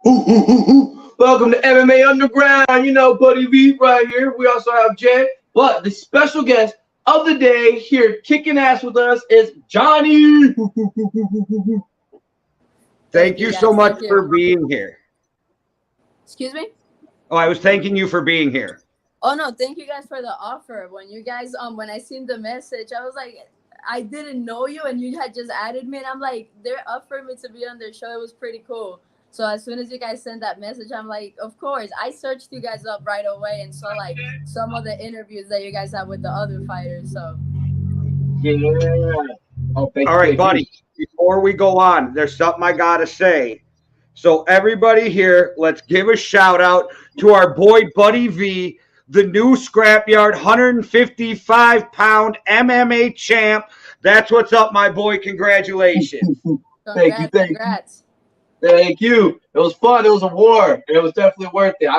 Welcome to MMA Underground. You know, Buddy V right here. We also have Jay. But the special guest of the day here kicking ass with us is Janii. Thank you so much for being here. Excuse me? Oh, I was thanking you for being here. Oh no, thank you guys for the offer. When you guys when I seen the message, I was like, I didn't know you and you had just added me and I'm like, they're offering me to be on their show. It was pretty cool. So as soon as you guys sent that message, I'm like, of course. I searched you guys up right away and saw like some of the interviews that you guys have with the other fighters. So Yeah. Oh, all right, buddy. Before we go on, there's something I gotta say. So everybody here, let's give a shout out to our boy Buddy V, the new Scrapyard 155-pound MMA champ. That's what's up, my boy. Congratulations. Congrats. Thank you. It was fun. It was a war. It was definitely worth it.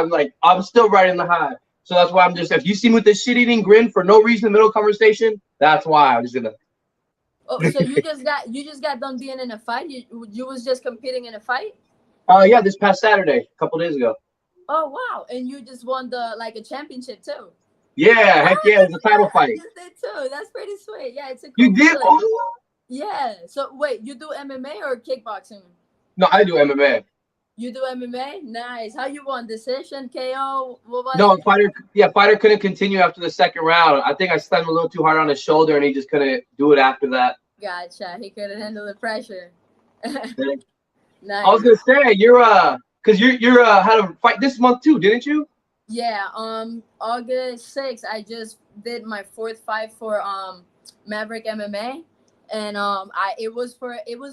I'm still riding the high. So that's why if you see me with this shit-eating grin for no reason in the middle of conversation, that's why I'm just gonna. Oh, so you just got done being in a fight? You was just competing in a fight? Yeah, this past Saturday, a couple days ago. Oh wow! And you just won a championship too. Yeah, heck yeah, it was a title fight. I just did too. That's pretty sweet. Yeah, it's a cool You did? Yeah. So wait, you do MMA or kickboxing? No, I do MMA. You do MMA? Nice. How you won? Decision, KO? No, fighter couldn't continue after the second round. I think I slammed him a little too hard on his shoulder, and he just couldn't do it after that. Gotcha. He couldn't handle the pressure. Nice. I was gonna say because you're had a fight this month too, didn't you? Yeah. August 6th, I just did my fourth fight for Maverick MMA. And it was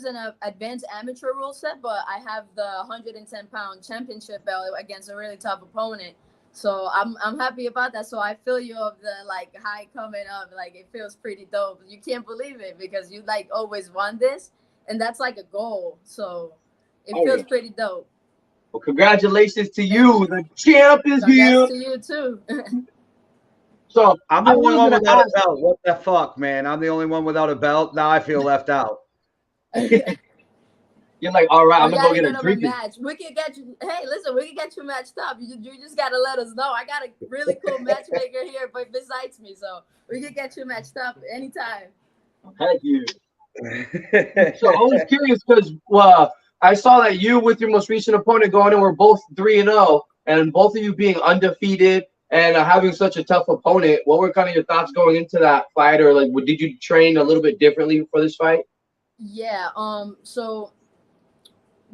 an advanced amateur rule set, but I have the 110-pound championship belt against a really tough opponent. So I'm happy about that. So I feel you of the high coming up. Like it feels pretty dope. You can't believe it because you always want this, and that's like a goal. So it feels pretty dope. Well, congratulations to you. The champ is here. To you too. So I'm the only one without a belt. What the fuck, man? I'm the only one without a belt. Now I feel left out. You're like, all right, I'm gonna go get a drink. Match. We can get you. Hey, listen, we can get you matched up. You just gotta let us know. I got a really cool matchmaker here, but besides me, so we can get you matched up anytime. Thank you. So I was curious because I saw that you with your most recent opponent going in were both 3-0, and both of you being undefeated. And having such a tough opponent, what were kind of your thoughts going into that fight, or did you train a little bit differently for this fight? Yeah. So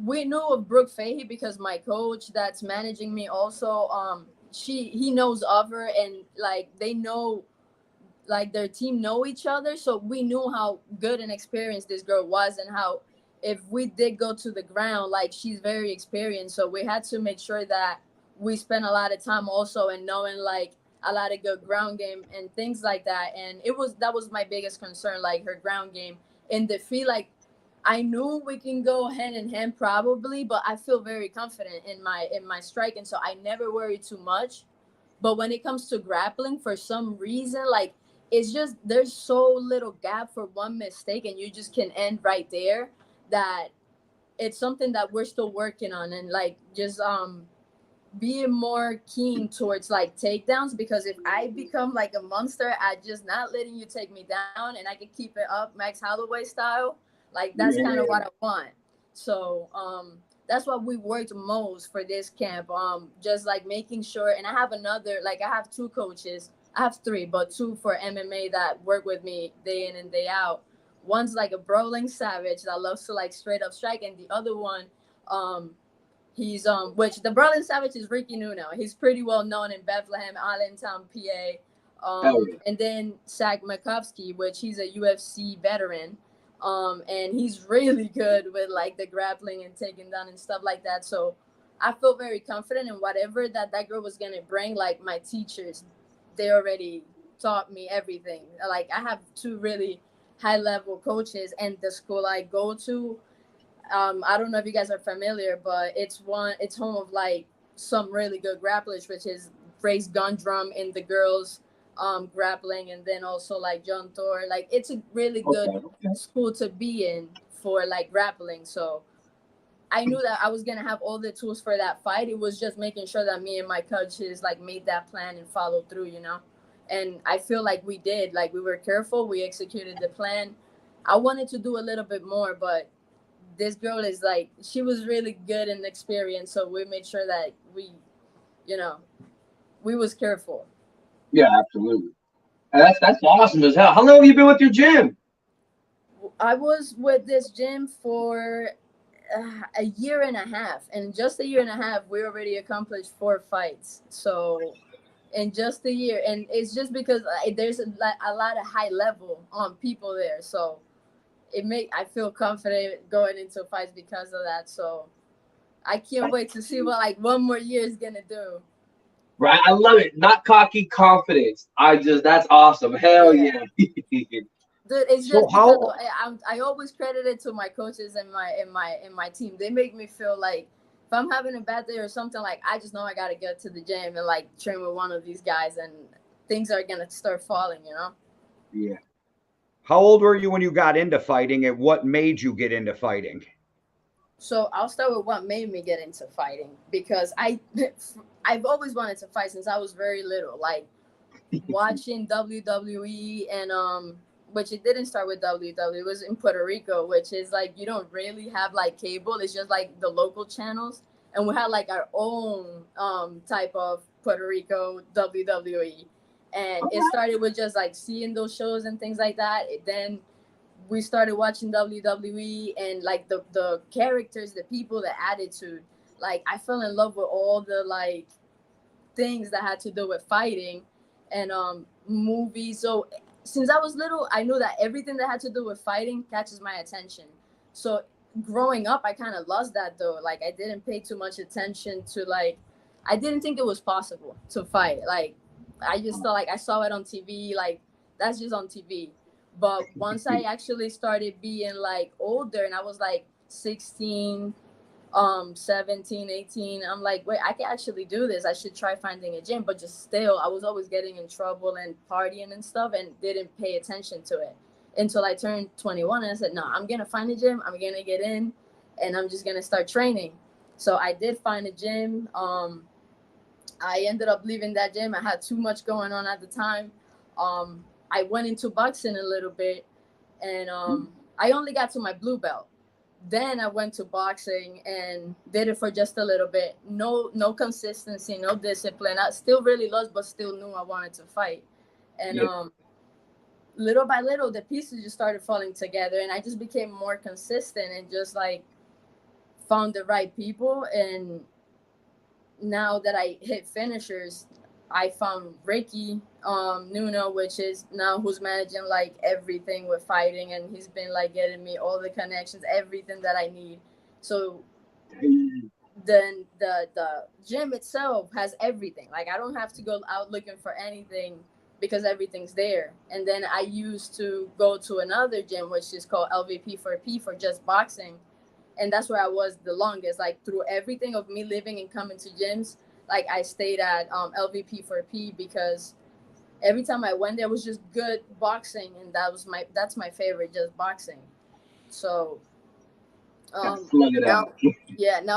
we knew of Brooke Fahey because my coach that's managing me also. He knows of her, and they know, their team know each other. So we knew how good and experienced this girl was, and how if we did go to the ground, she's very experienced. So we had to make sure that we spent a lot of time also in knowing a lot of good ground game and things like that. And that was my biggest concern, her ground game. In defeat, I knew we can go hand in hand probably, but I feel very confident in my striking, so I never worry too much. But when it comes to grappling, for some reason, it's just there's so little gap for one mistake and you just can end right there, that it's something that we're still working on, and just being more keen towards takedowns, because if I become a monster at just not letting you take me down and I can keep it up Max Holloway style, that's kind of what I want. So that's what we worked most for this camp, just making sure. And I have another, I have two coaches. I have three, but two for MMA that work with me day in and day out. One's a brawling savage that loves to straight up strike, and the other one he's which the Brawling Savage is Ricky Nuno. He's pretty well known in Bethlehem, Allentown, PA. And then Zach Makovsky, which he's a UFC veteran. And he's really good with the grappling and taking down and stuff like that. So I feel very confident in whatever that girl was gonna bring. My teachers, they already taught me everything. I have two really high level coaches, and the school I go to, I don't know if you guys are familiar, but it's home of some really good grapplers, which is Grace Gundrum in the girls grappling, and then also John Thor. It's a really good school to be in for grappling. So I knew that I was gonna have all the tools for that fight. It was just making sure that me and my coaches like made that plan and followed through, you know. And I feel like we did. Like we were careful. We executed the plan. I wanted to do a little bit more, but this girl is like, she was really good and experienced, so we made sure that we, you know, we was careful. Yeah, absolutely. And that's awesome as hell. How long have you been with your gym? I was with this gym for a year and a half, and just a year and a half, we already accomplished 4 fights. So in just a year, and it's just because there's a lot of high level people there, so I feel confident going into fights because of that. So I can't wait to see what like one more year is gonna do. Right, I love it. Not cocky, confidence. That's awesome. Hell yeah. Dude, it's So just because I always credit it to my coaches and my team. They make me feel like if I'm having a bad day or something, like I just know I gotta get to the gym and like train with one of these guys, and things are gonna start falling, you know? Yeah. How old were you when you got into fighting, and what made you get into fighting? So I'll start with what made me get into fighting, because I've always wanted to fight since I was very little. Like watching WWE and which it didn't start with WWE. It was in Puerto Rico, which is like you don't really have like cable. It's just like the local channels, and we had like our own type of Puerto Rico WWE, and it started with just like seeing those shows and things like that. Then we started watching WWE, and like the characters, the people, the attitude. Like I fell in love with all the like things that had to do with fighting and movies. So since I was little, I knew that everything that had to do with fighting catches my attention. So growing up, I kind of lost that though. Like I didn't pay too much attention to like, I didn't think it was possible to fight. Like I just thought like I saw it on TV, like that's just on TV. But once I actually started being like older and I was like 16, 17, 18, I'm like, wait, I can actually do this. I should try finding a gym. But just still, I was always getting in trouble and partying and stuff and didn't pay attention to it until I turned 21. And I said, no, I'm going to find a gym. I'm going to get in and I'm just going to start training. So I did find a gym. I ended up leaving that gym. I had too much going on at the time. I went into boxing a little bit, and I only got to my blue belt. Then I went to boxing and did it for just a little bit. No consistency, no discipline. I still really lost, but still knew I wanted to fight. And little by little, the pieces just started falling together, and I just became more consistent and just like found the right people. And now that I hit finishers, I found Ricky Nuno, which is now who's managing like everything with fighting, and he's been like getting me all the connections, everything that I need. So then the gym itself has everything. Like I don't have to go out looking for anything because everything's there. And then I used to go to another gym, which is called LVP4P for just boxing. And that's where I was the longest, like through everything of me living and coming to gyms. Like I stayed at LVP4P because every time I went there was just good boxing, and that's my favorite, just boxing. So now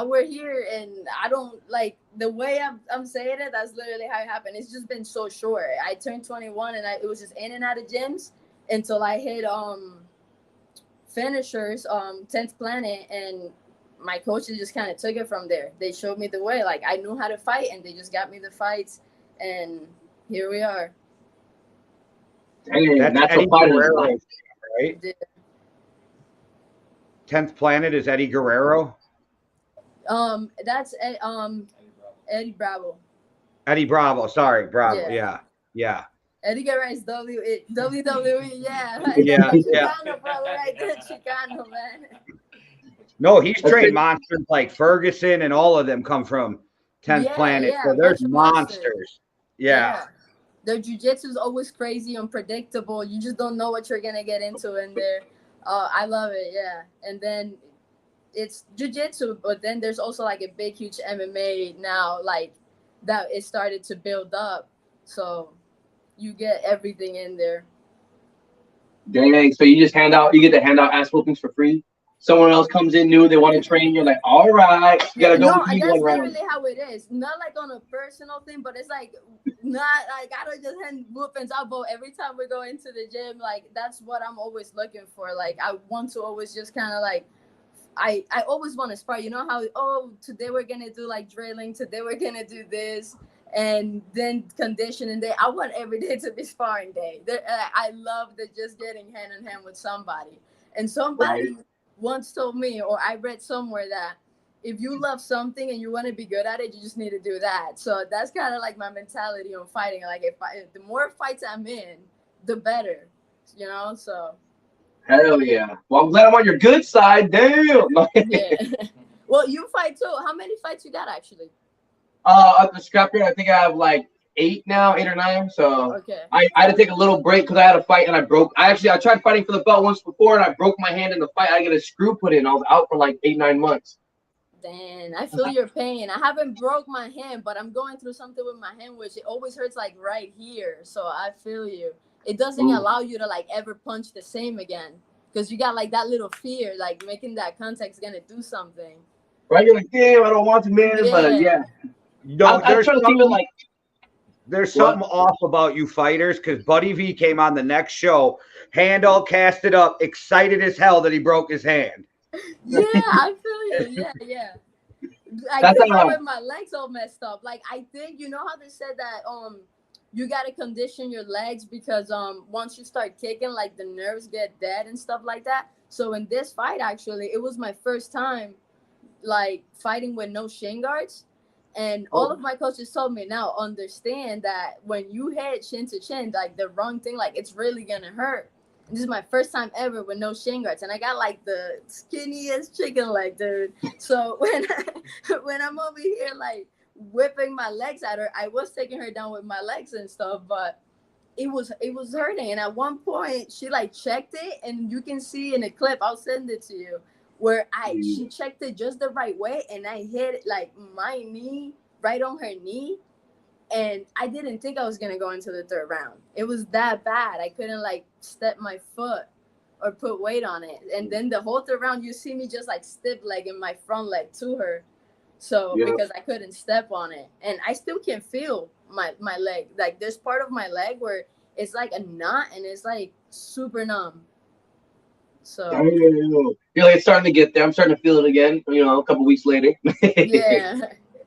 we're here, and I don't like the way I'm saying it. That's literally how it happened. It's just been so short. I turned 21, and it was just in and out of gyms until I hit finishers 10th Planet, and my coaches just kind of took it from there. They showed me the way. Like I knew how to fight, and they just got me the fights, and here we are. Dang, that's Eddie Guerrero, right? 10th Planet is Eddie Guerrero. That's Eddie Bravo. Eddie Bravo, sorry, Bravo. Yeah. Eddie Guerrero is WWE. Yeah. Chicano, brother, right there, Chicano, man. No, he's trained monsters like Ferguson, and all of them come from 10th Planet. So there's monsters. Yeah. Their jiu-jitsu is always crazy, unpredictable. You just don't know what you're gonna get into in there. I love it, yeah. And then it's jiu-jitsu, but then there's also like a big, huge MMA now, like that it started to build up. So you get everything in there. Dang, so you get to hand out ass whoopings for free? someone else comes in new, they want to train. You're like, all right, you gotta go with me that's one round. literally how it is. Not like on a personal thing, but it's like not like I don't just hand whoopings out. But every time we go into the gym, like that's what I'm always looking for. Like I want to always just kind of like I always want to spar. You know how today we're gonna do like drilling, today we're gonna do this, and then conditioning day. I want every day to be sparring day. I love the just getting hand in hand with somebody. And somebody once told me, or I read somewhere that if you love something and you want to be good at it, you just need to do that. So that's kind of like my mentality on fighting. Like if the more fights I'm in, the better, you know. So. Hell yeah. Well, I'm glad I'm on your good side. Damn. Yeah. Well, you fight too. How many fights you got actually? At the scrapyard, I think I have like 8 or 9. So okay. I had to take a little break because I had a fight and I broke. I tried fighting for the belt once before and I broke my hand in the fight. I get a screw put in. I was out for like 8-9 months. Damn, I feel your pain. I haven't broke my hand, but I'm going through something with my hand, which it always hurts like right here. So I feel you. It doesn't allow you to like ever punch the same again because you got like that little fear, like making that contact is gonna do something. Right? You're like, damn, I don't want to, man. But yeah. No, I'm trying to keep it like. There's something off about you fighters because Buddy V came on the next show, hand all casted up, excited as hell that he broke his hand. Yeah, I feel you. Yeah. I think with my legs all messed up. Like I think you know how they said that you gotta condition your legs because once you start kicking, like the nerves get dead and stuff like that. So in this fight, actually, it was my first time like fighting with no shin guards. And all of my coaches told me now understand that when you hit chin to chin, like the wrong thing, like it's really gonna hurt. This is my first time ever with no shin guards, and I got like the skinniest chicken leg, dude. So when I'm over here like whipping my legs at her, I was taking her down with my legs and stuff, but it was hurting. And at one point, she like checked it, and you can see in a clip. I'll send it to you where she checked it just the right way, and I hit like my knee right on her knee. And I didn't think I was going to go into the third round. It was that bad. I couldn't like step my foot or put weight on it. And then the whole third round, you see me just like stiff legging my front leg to her. So because I couldn't step on it. And I still can feel my leg. Like there's part of my leg where it's like a knot and it's like super numb. So you're like, it's starting to get there. I'm starting to feel it again, you know, a couple weeks later. Yeah.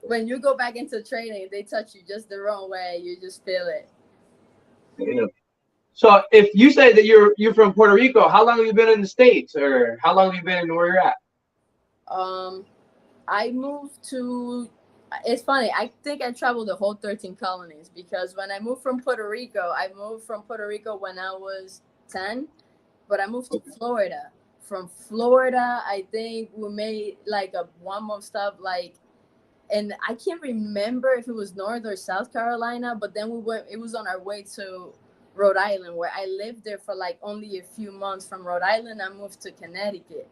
When you go back into training, they touch you just the wrong way. You just feel it. Yeah. So if you say that you're from Puerto Rico, how long have you been in the States, or how long have you been where you're at? I moved to. It's funny. I think I traveled the whole 13 colonies because when I moved from Puerto Rico, when I was 10, but I moved to Florida. From Florida, I think we made like a 1-month stop, like. And I can't remember if it was North or South Carolina, but then it was on our way to Rhode Island, where I lived there for like only a few months. From Rhode Island, I moved to Connecticut.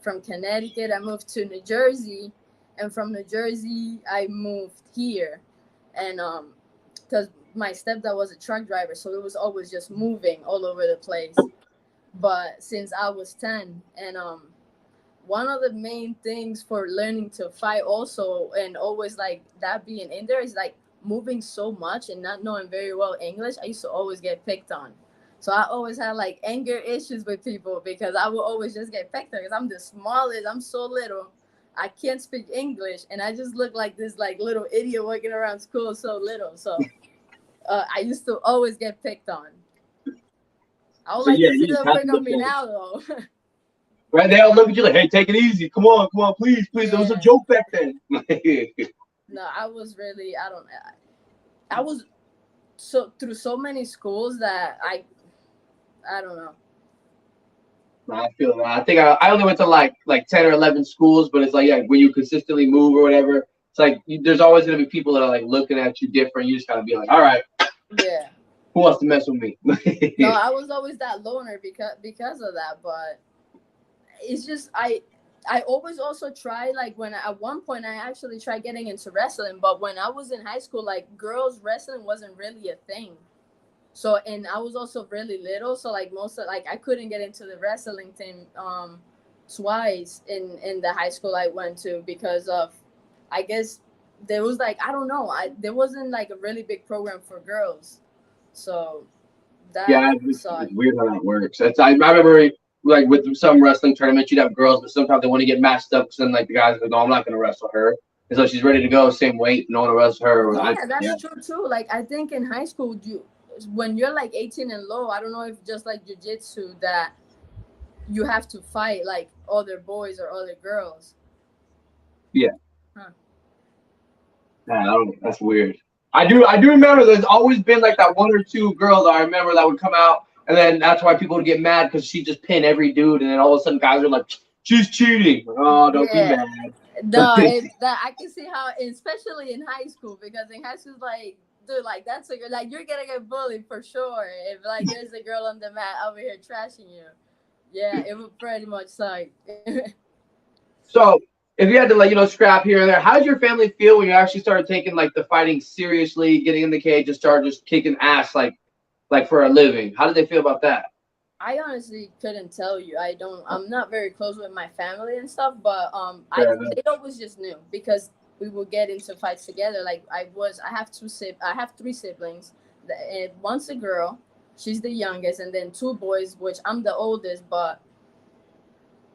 From Connecticut, I moved to New Jersey. And from New Jersey, I moved here. And because my stepdad was a truck driver, so it was always just moving all over the place. But since I was 10, and one of the main things for learning to fight also, and always like that being in there, is like moving so much and not knowing very well English. I used to always get picked on. So I always had like anger issues with people because I would always just get picked on because I'm the smallest. I'm so little. I can't speak English. And I just look like this like little idiot walking around school so little. So I used to always get picked on. I would like to see them pick on me now though. Right, they all look at you like, "Hey, take it easy. Come on, please. Yeah. There was a joke back then." No, I was really, I was through so many schools that I don't know. I feel that. I think I only went to like 10 or 11 schools, but it's like, yeah, when you consistently move or whatever, it's like there's always gonna be people that are like looking at you different. You just gotta be like, all right, yeah. Who wants to mess with me? No, I was always that loner because of that, but. It's just I always also try like at one point I actually tried getting into wrestling, but when I was in high school, like girls wrestling wasn't really a thing. So and I was also really little, so like most of like I couldn't get into the wrestling team twice in the high school I went to because of, I guess there was like, I don't know, there wasn't like a really big program for girls, so that Yeah, sucked. it's weird how that works. I remember like with some wrestling tournaments, you'd have girls, but sometimes they want to get matched up. Because then like the guys go, no, I'm not going to wrestle her. And so she's ready to go, same weight, no one to wrestle her. Yeah, that's true too. Like I think in high school, when you're like 18 and low, I don't know if just like jiu-jitsu that you have to fight like other boys or other girls. Yeah. Huh. Yeah, that's weird. I do remember there's always been like that one or two girls I remember that would come out, and then that's why people would get mad because she just pin every dude, and then all of a sudden guys are like, she's cheating. Oh, don't be mad. No, that I can see how, especially in high school, because in high school, like, dude, like that's like you're gonna get bullied for sure if like there's a girl on the mat over here trashing you. Yeah, it would pretty much suck. So if you had to like scrap here and there, how did your family feel when you actually started taking like the fighting seriously, getting in the cage and started just kicking ass like for a living? How did they feel about that? I honestly couldn't tell you. I'm not very close with my family and stuff, but they always just knew because we would get into fights together. Like I have three siblings. And one's a girl, she's the youngest, and then two boys, which I'm the oldest, but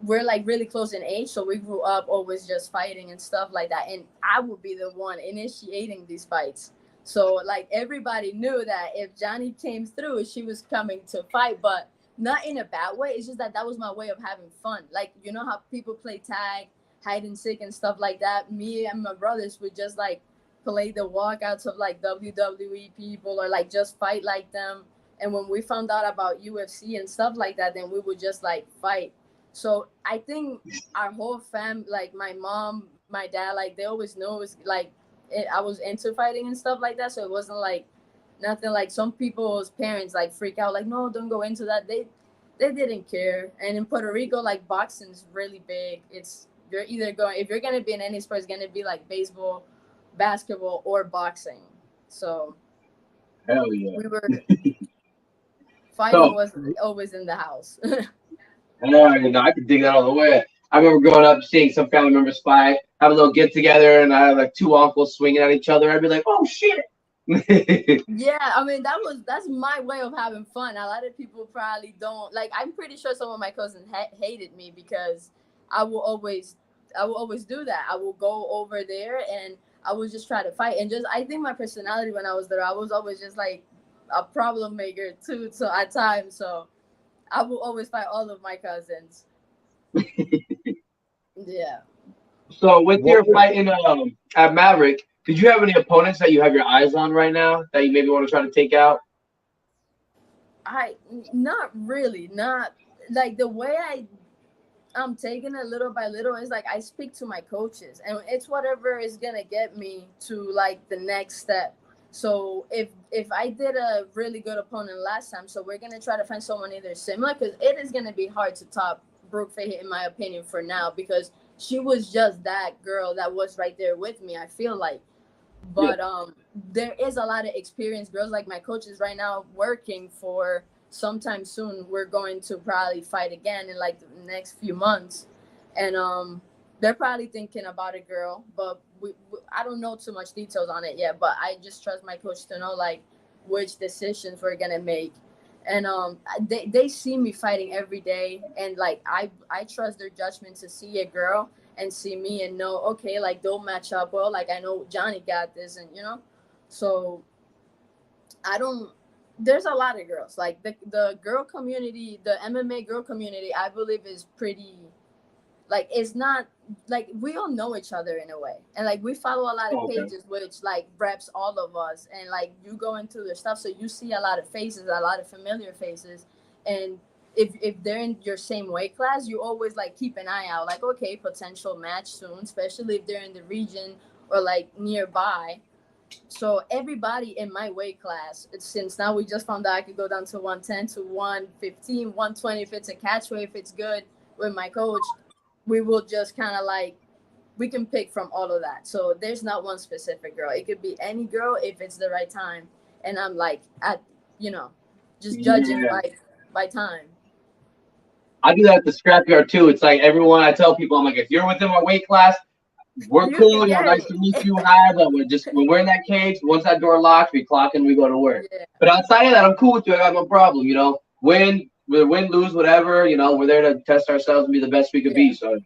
we're like really close in age, so we grew up always just fighting and stuff like that. And I would be the one initiating these fights. So like everybody knew that if Janii came through, she was coming to fight, but not in a bad way. It's just that was my way of having fun. Like, you know how people play tag, hide and seek and stuff like that. Me and my brothers would just like play the walkouts of like WWE people or like just fight like them. And when we found out about UFC and stuff like that, then we would just like fight. So I think our whole fam, like my mom, my dad, like they always knew it was like I was into fighting and stuff like that. So it wasn't like nothing like some people's parents like freak out, like no, don't go into that. They didn't care. And in Puerto Rico, like boxing's really big. It's you're either going if you're gonna be in any sport, it's gonna be like baseball, basketball, or boxing. So Hell yeah. we were fighting was always in the house. I could dig that all the way. I remember growing up seeing some family members fight, have a little get together, and I had like two uncles swinging at each other. I'd be like, "Oh shit!" Yeah, I mean that's my way of having fun. A lot of people probably don't like. I'm pretty sure some of my cousins hated me because I will always, I will always do that. I will go over there and I will just try to fight. And just I think my personality when I was there, I was always just like a problem maker too. So at times, so I will always fight all of my cousins. Yeah. So with your fight in at Maverick, did you have any opponents that you have your eyes on right now that you maybe want to try to take out? Not really, not like the way I'm taking it little by little is like I speak to my coaches and it's whatever is gonna get me to like the next step. So if I did a really good opponent last time, so we're gonna try to find someone either similar because it is gonna be hard to top Brooke Fahey in my opinion for now because she was just that girl that was right there with me. I feel like, but there is a lot of experienced girls like my coaches right now working for sometime soon. We're going to probably fight again in like the next few months, and they're probably thinking about a girl, but I don't know too much details on it yet. But I just trust my coach to know like which decisions we're gonna make, and they see me fighting every day, and like I trust their judgment to see a girl and see me and know okay like they'll match up well. Like I know Janii got this, and you know, so I don't. There's a lot of girls. Like the girl community, the MMA girl community, I believe is pretty. Like it's not like we all know each other in a way, and like we follow a lot of pages which like reps all of us, and like you go into their stuff, so you see a lot of faces, a lot of familiar faces, and if they're in your same weight class, you always like keep an eye out, like okay, potential match soon, especially if they're in the region or like nearby. So everybody in my weight class, since now we just found out I could go down to 110 to 115, 120 if it's a catch weight, if it's good with my coach, we will just kind of like, we can pick from all of that. So there's not one specific girl. It could be any girl if it's the right time. And I'm like, at, you know, just judging by time. I do that at the scrapyard too. It's like everyone. I tell people, I'm like, if you're within my weight class, we're You can cool. You know, get nice to meet you. Hi, but when we're in that cage, once that door locks, we clock and we go to work. Yeah, But outside of that, I'm cool with you. I got no problem. You know, win, lose, whatever. You know, we're there to test ourselves and be the best we could yeah. be. So,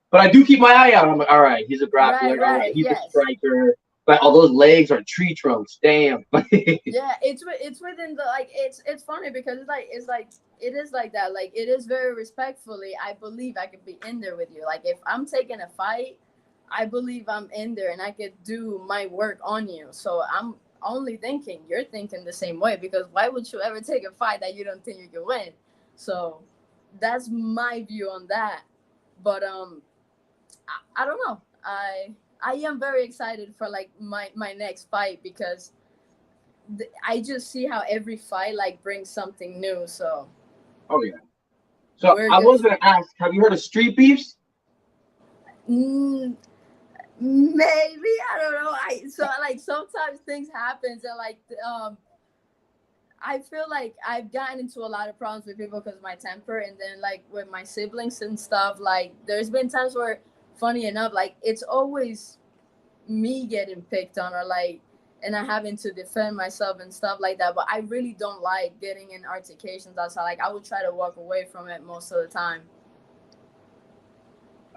but I do keep my eye out. I'm like, all right, he's a Right, grappler. All right, right. he's a Yes. striker. But all those legs are tree trunks. Damn. Yeah, it's within the like it's funny because it's like it is like that. Like it is very respectfully. I believe I could be in there with you. Like if I'm taking a fight, I believe I'm in there and I could do my work on you. So I'm only thinking you're thinking the same way because why would you ever take a fight that you don't think you can win? So that's my view on that. But I don't know. I am very excited for like my next fight because I just see how every fight like brings something new. So Oh yeah. So we're I just was gonna ask, have you heard of street beefs? mm, maybe I don't know. I so like sometimes things happens and like I feel like I've gotten into a lot of problems with people because of my temper, and then like with my siblings and stuff. Like there's been times where, funny enough, like it's always me getting picked on or like and I having to defend myself and stuff like that. But I really don't like getting in altercations outside. Like I would try to walk away from it most of the time.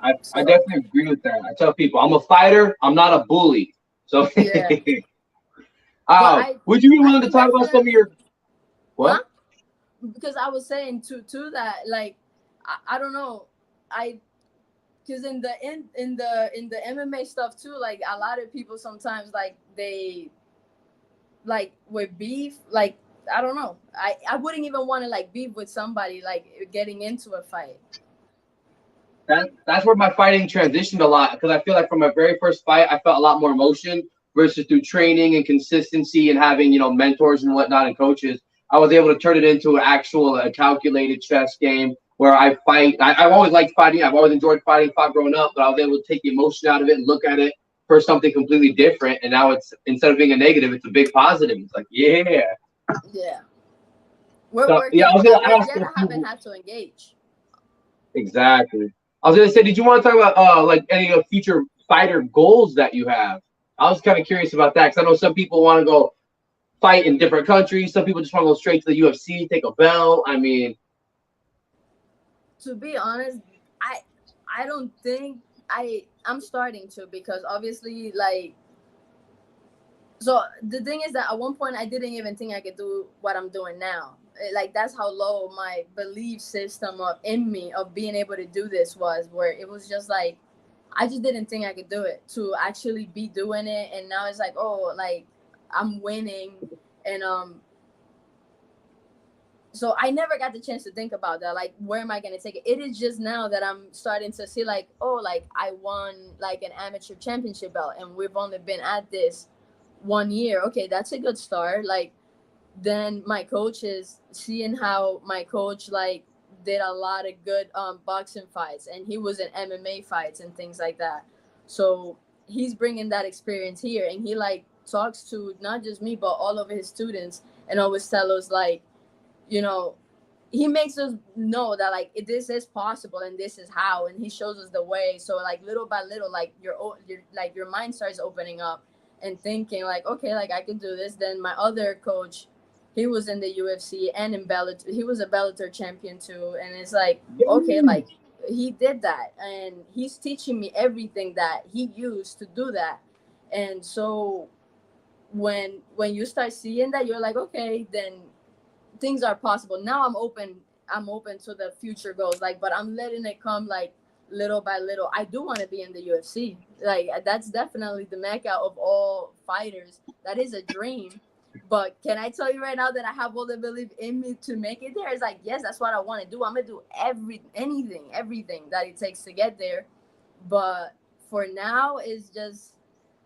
I So definitely agree with that. I tell people I'm a fighter. I'm not a bully. So, yeah. But would you be I willing to can talk about some of definitely your huh? what? Because I was saying to that, like I don't know. I because in the MMA stuff too, like a lot of people sometimes like they like with beef, like I don't know. I wouldn't even want to like beef with somebody like getting into a fight. That's where my fighting transitioned a lot because I feel like from my very first fight, I felt a lot more emotion versus through training and consistency and having mentors and whatnot and coaches. I was able to turn it into an actual calculated chess game where I fight. I've always liked fighting. I've always enjoyed fighting, fought growing up, but I was able to take the emotion out of it and look at it for something completely different. And now it's instead of being a negative, it's a big positive. It's like, yeah. Yeah, we're So yeah, I working was on gonna it ask yet. if I haven't you had to engage. exactly. I was gonna say, did you want to talk about like any future fighter goals that you have? I was kind of curious about that because I know some people want to go fight in different countries. Some people just want to go straight to the UFC, take a belt. I mean, To be honest, I I don't think I'm starting to because obviously like so the thing is that at one point I didn't even think I could do what I'm doing now. Like that's how low my belief system of in me of being able to do this was, where it was just like I just didn't think I could do it to actually be doing it, and now it's like oh like I'm winning, and so I never got the chance to think about that. Like, where am I gonna take it? It is just now that I'm starting to see, like, oh, like I won like an amateur championship belt, and we've only been at this 1 year. Okay, that's a good start. Like, then my coach is seeing how my coach like did a lot of good boxing fights, and he was in MMA fights and things like that. So he's bringing that experience here, and he like talks to not just me but all of his students, and always tell us like you know he makes us know that like this is possible and this is how, and he shows us the way. So like little by little, like your mind starts opening up and thinking like okay, like I can do this. Then my other coach, he was in the UFC and in Bellator. He was a Bellator champion too, and it's like okay, like he did that and he's teaching me everything that he used to do that. And so when you start seeing that, you're like okay, then things are possible. Now I'm open to the future goals, like, but I'm letting it come like little by little. I do want to be in the UFC. Like that's definitely the mecca of all fighters. That is a dream. But can I tell you right now that I have all the belief in me to make it there? It's like yes, that's what I want to do. I'm gonna do everything that it takes to get there. But for now it's just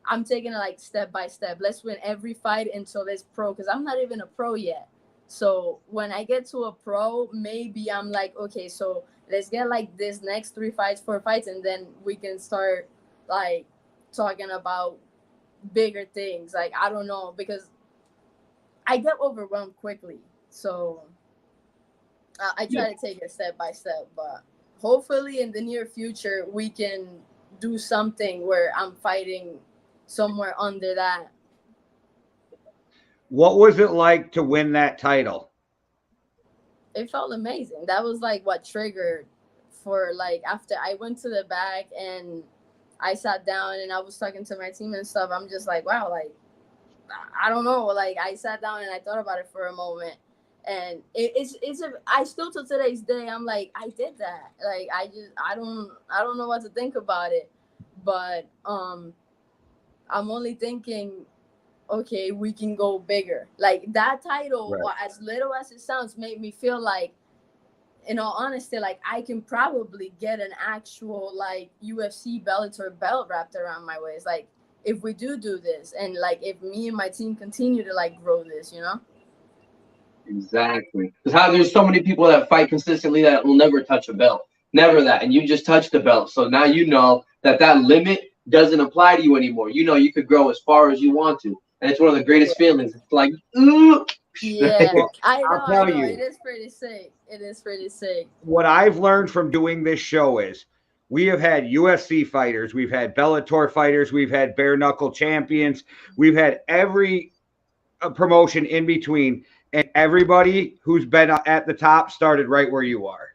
I'm taking it like step by step. Let's win every fight until it's pro, because I'm not even a pro yet. So when I get to a pro, maybe I'm like, okay, so let's get like this next 3 fights, 4 fights, and then we can start like talking about bigger things. Like I don't know, because I get overwhelmed quickly. So I try to take it step by step, but hopefully in the near future we can do something where I'm fighting somewhere under that. What was it like to win that title? It felt amazing. That was like what triggered for like after I went to the back and I sat down and I was talking to my team and stuff. I'm just like, wow, like I don't know. Like I sat down and I thought about it for a moment, and I still to today's day I'm like I did that. Like I don't know what to think about it, but I'm only thinking, okay, we can go bigger. Like that title, Right. as little as it sounds, made me feel like, in all honesty, like I can probably get an actual like UFC Bellator belt wrapped around my waist. Like if we do this, and like if me and my team continue to like grow this, you know. Exactly. Because how there's so many people that fight consistently that will never touch a belt, never that, and you just touched the belt. So now you know that that limit doesn't apply to you anymore. You know you could grow as far as you want to, and it's one of the greatest feelings. It's like, ooh. Yeah, I know. I'll tell you. It is pretty sick. It is pretty sick. What I've learned from doing this show is we have had UFC fighters, we've had Bellator fighters, we've had bare knuckle champions, we've had every promotion in between, and everybody who's been at the top started right where you are.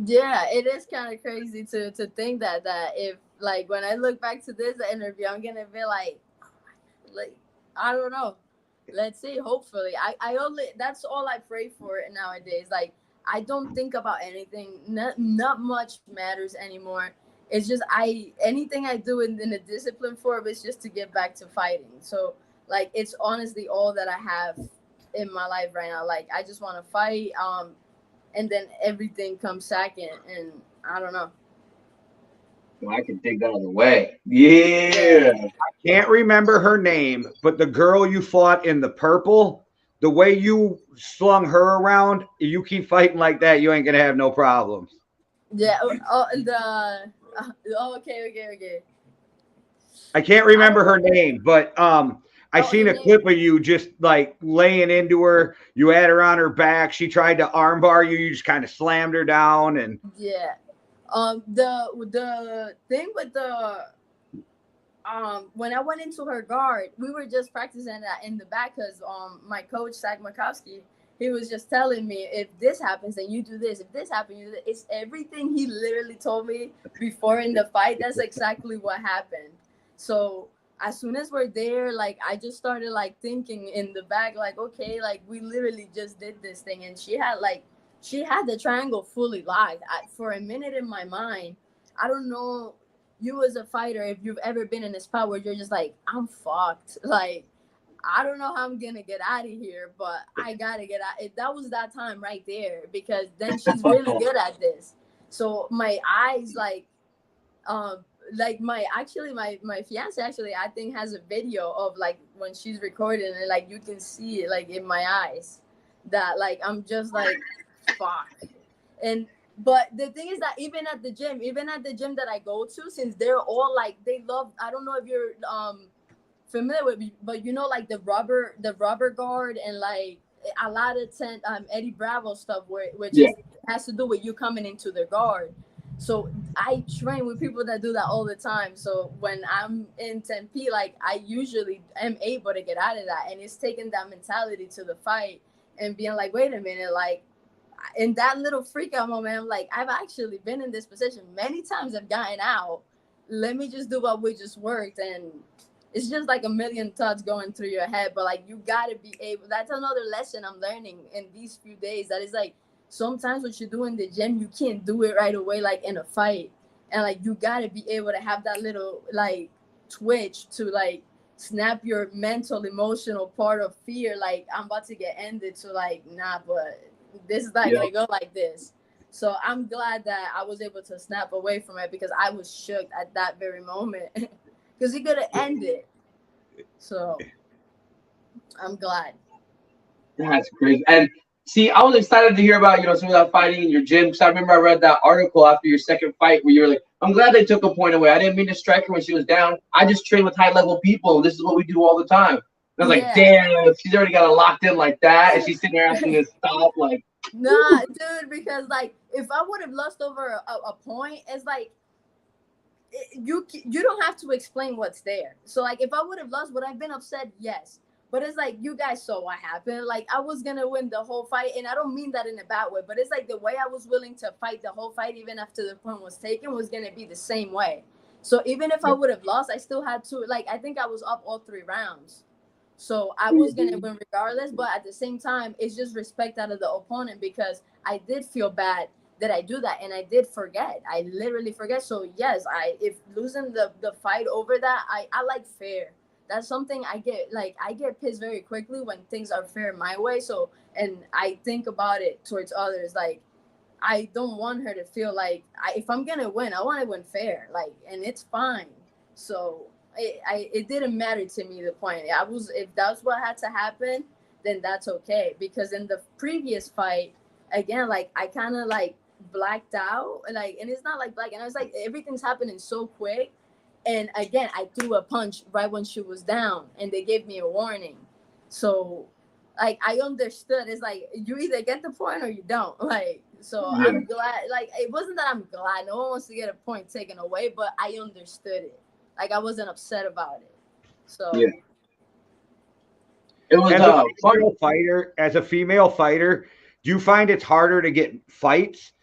Yeah, it is kind of crazy to think that if like when I look back to this interview, I'm gonna be like I don't know. Let's see. Hopefully, I only that's all I pray for nowadays. Like I don't think about anything. Not much matters anymore. It's just anything I do in a discipline form is just to get back to fighting. So like it's honestly all that I have in my life right now. Like I just want to fight. And then everything comes second. And I don't know. I can take that on the way. Yeah. I can't remember her name, but the girl you fought in the purple, the way you slung her around, you keep fighting like that, you ain't gonna have no problems. Yeah. Okay. I can't remember her name, but I seen a clip of you just like laying into her. You had her on her back. She tried to armbar you. You just kind of slammed her down, and yeah. The thing with the when I went into her guard, we were just practicing that in the back because my coach Zach Makowski, he was just telling me, if this happens, then you do this. If this happens, you do this. It's everything he literally told me before in the fight. That's exactly what happened. So as soon as we're there, like I just started like thinking in the back, like, okay, like we literally just did this thing, and she had the triangle fully locked. For a minute in my mind, I don't know, you as a fighter, if you've ever been in a spot where you're just like, I'm fucked. Like, I don't know how I'm going to get out of here, but I got to get out. That was that time right there, because then she's really good at this. So my eyes, like my fiance actually, I think, has a video of like when she's recording, and like you can see it like in my eyes that like I'm just like, fuck. But the thing is that even at the gym that I go to, since they're all like, they love, I don't know if you're familiar with, but you know, like the rubber guard and like a lot of Eddie Bravo stuff which has to do with you coming into the guard. So I train with people that do that all the time. So when I'm in Tempe, like I usually am able to get out of that, and it's taking that mentality to the fight and being like, wait a minute, like in that little freak out moment, I'm like, I've actually been in this position many times. I've gotten out. Let me just do what we just worked. And it's just like a million thoughts going through your head. But like, you got to be able, that's another lesson I'm learning in these few days. That is like, sometimes what you do in the gym, you can't do it right away, like in a fight. And like, you got to be able to have that little like twitch to like snap your mental, emotional part of fear. Like, I'm about to get ended, to like, nah, but this is not gonna go like this. So I'm glad that I was able to snap away from it, because I was shook at that very moment, because he could have ended. So I'm glad. That's crazy. And see, I was excited to hear about, some of that fighting in your gym, because I remember I read that article after your second fight where you were like, I'm glad they took a point away. I didn't mean to strike her when she was down. I just train with high level people. This is what we do all the time. I was like, damn, she's already got it locked in like that, and she's sitting there asking to stop. Like, Nah, dude, because like if I would have lost over a point, it's like you don't have to explain what's there. So like if I would have lost, would I have been upset? Yes. But it's like you guys saw what happened. Like I was gonna win the whole fight, and I don't mean that in a bad way, but it's like the way I was willing to fight the whole fight, even after the point was taken, was gonna be the same way. So even if I would have lost, I still had to like I think I was up all 3 rounds. So I was gonna win regardless, but at the same time, it's just respect out of the opponent because I did feel bad that I do that, and I did forget. I literally forget. So yes, if losing the fight over that, I like fair. That's something I get pissed very quickly when things are fair my way. So and I think about it towards others. Like I don't want her to feel like if I'm gonna win, I want to win fair. Like and it's fine. So it didn't matter to me the point. I was if that's what had to happen, then that's okay. Because in the previous fight, again, like I kind of like blacked out, like, and it's not like black, and I was like everything's happening so quick. And again, I threw a punch right when she was down, and they gave me a warning. So, like, I understood. It's like you either get the point or you don't. Like, so yeah. I'm glad. Like, it wasn't that I'm glad. No one wants to get a point taken away, but I understood it. Like, I wasn't upset about it. So. Yeah. It was as a female fighter, do you find it's harder to get fights?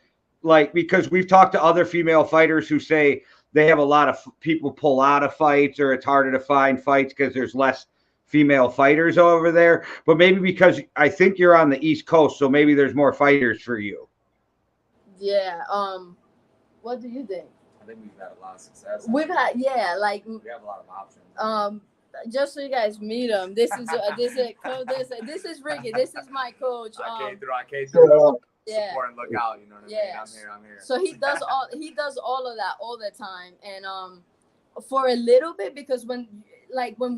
Like, because we've talked to other female fighters who say they have a lot of people pull out of fights, or it's harder to find fights because there's less female fighters over there. But maybe because I think you're on the East Coast, so maybe there's more fighters for you. Yeah. What do you think? I think we've had a lot of success. We've had, yeah, like we have a lot of options. Just so you guys meet him, this is Ricky. This is my coach. I came through. Yeah. Support and look out, you know what I mean? I'm here. So he does all of that all the time. And for a little bit, because when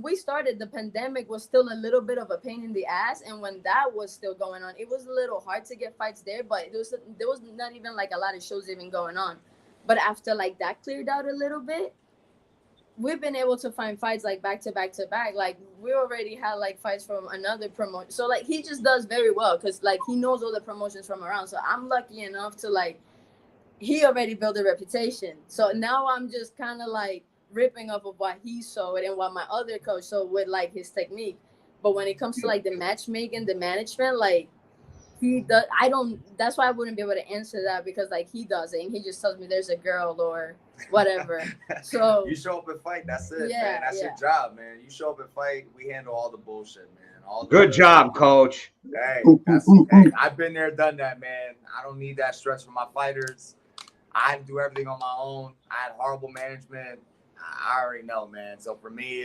we started, the pandemic was still a little bit of a pain in the ass, and when that was still going on, it was a little hard to get fights there, but there was not even like a lot of shows even going on. But after like that cleared out a little bit, we've been able to find fights like back to back to back. Like we already had like fights from another promotion. So like he just does very well because like he knows all the promotions from around. So I'm lucky enough to like he already built a reputation. So now I'm just kind of like ripping off of what he saw and what my other coach saw with like his technique. But when it comes to like the matchmaking, the management, like he does. That's why I wouldn't be able to answer that because like he does it and he just tells me there's a girl or whatever. So you show up and fight. That's it, man. That's your job, man. You show up and fight. We handle all the bullshit, man. Good job, coach. Hey, I've been there, done that, man. I don't need that stress from my fighters. I do everything on my own. I had horrible management. I already know, man. So for me,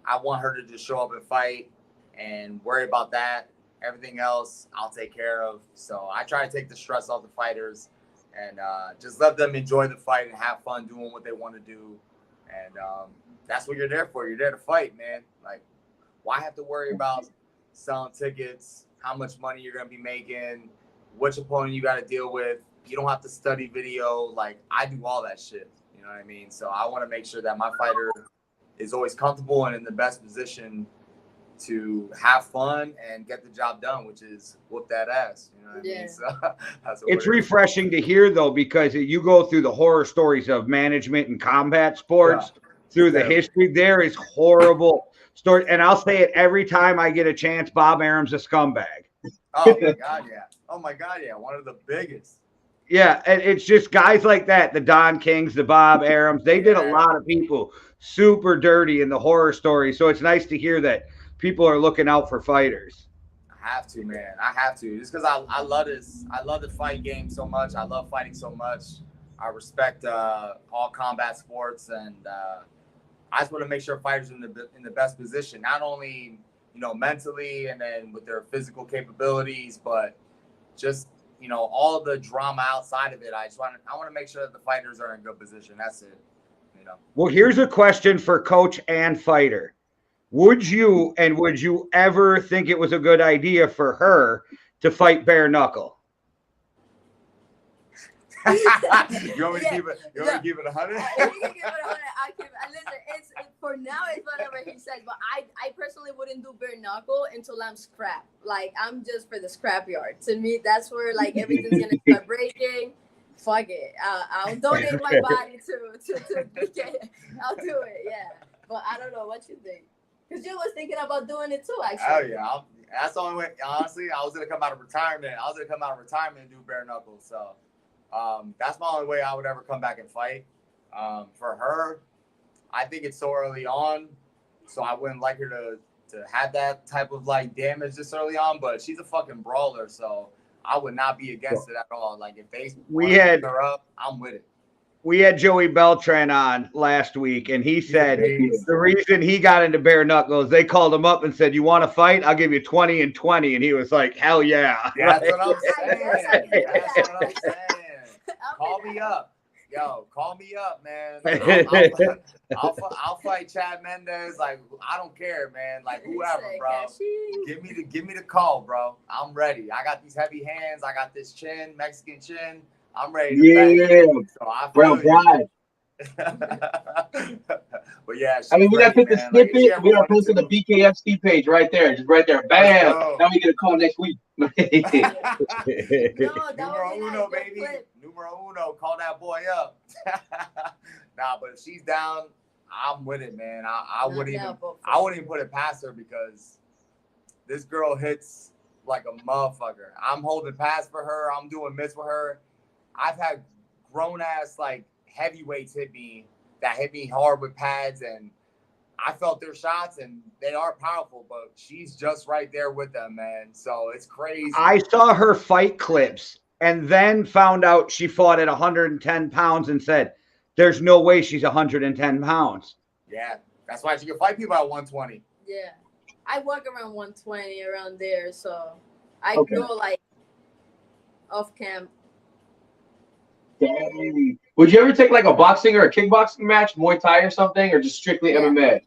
I want her to just show up and fight and worry about that. Everything else, I'll take care of. So I try to take the stress off the fighters and just let them enjoy the fight and have fun doing what they want to do. And that's what you're there for. You're there to fight, man. Like, why have to worry about selling tickets, how much money you're going to be making, which opponent you got to deal with? You don't have to study video. Like, I do all that shit. You know what I mean? So I want to make sure that my fighter is always comfortable and in the best position to have fun and get the job done, which is whoop that ass. You know what I mean? So it's refreshing to hear, though, because you go through the horror stories of management and combat sports through the history. There is horrible stories. And I'll say it every time I get a chance. Bob Arum's a scumbag. Oh, my God, yeah. Oh, my God, yeah. One of the biggest. Yeah, and it's just guys like that, the Don Kings, the Bob Arums. They did a lot of people super dirty in the horror story. So it's nice to hear that people are looking out for fighters. I have to, man. I have to. Just because I love this. I love the fight game so much. I love fighting so much. I respect all combat sports, and I just want to make sure fighters are in the best position, not only mentally and then with their physical capabilities, but just all of the drama outside of it. I want to make sure that the fighters are in good position. That's it. Well, here's a question for coach and fighter. Would you ever think it was a good idea for her to fight bare knuckle? You want me to keep it? You want me to keep it 100? You can give it 100. Listen, for now, it's whatever he says. But I personally wouldn't do bare knuckle until I'm scrap. Like, I'm just for the scrap yard. To me, that's where like everything's gonna start breaking. Fuck it. I'll donate my body to BK. I'll do it. Yeah. But I don't know what you think. Because you was thinking about doing it too, actually. Oh yeah. That's the only way. Honestly, I was gonna come out of retirement. And do bare knuckles. So that's my only way I would ever come back and fight. For her, I think it's so early on, so I wouldn't like her to have that type of like damage this early on. But she's a fucking brawler, so I would not be against it at all. Like if they pick her up, I'm with it. We had Joey Beltran on last week, and he said the reason he got into bare knuckles, they called him up and said, "You want to fight? I'll give you 20 and 20." And he was like, "Hell yeah!" That's what I'm saying. That's what I'm saying. Call me up. Yo, call me up, man. I'll fight Chad Mendes. Like, I don't care, man. Like, whoever, bro. Give me the call, bro. I'm ready. I got these heavy hands. I got this chin, Mexican chin. I'm ready to bang. So I feel you. But yeah, I mean, we gotta put the snippet. Like, we gotta post on the BKFC page right there, just right there. Bam! Now we get a call next week. No, Numero uno, baby. Numero uno. Call that boy up. Nah, but if she's down, I'm with it, man. I wouldn't even put it past her because this girl hits like a motherfucker. I'm holding pass for her. I'm doing mitts for her. I've had grown ass like heavyweights hit me hard with pads, and I felt their shots, and they are powerful, but she's just right there with them, man. So it's crazy. I saw her fight clips and then found out she fought at 110 pounds and said, "There's no way she's 110 pounds." Yeah, that's why she can fight people at 120. Yeah, I walk around 120 around there, so I go like off camp. Dang. Would you ever take like a boxing or a kickboxing match, Muay Thai or something, or just strictly MMA?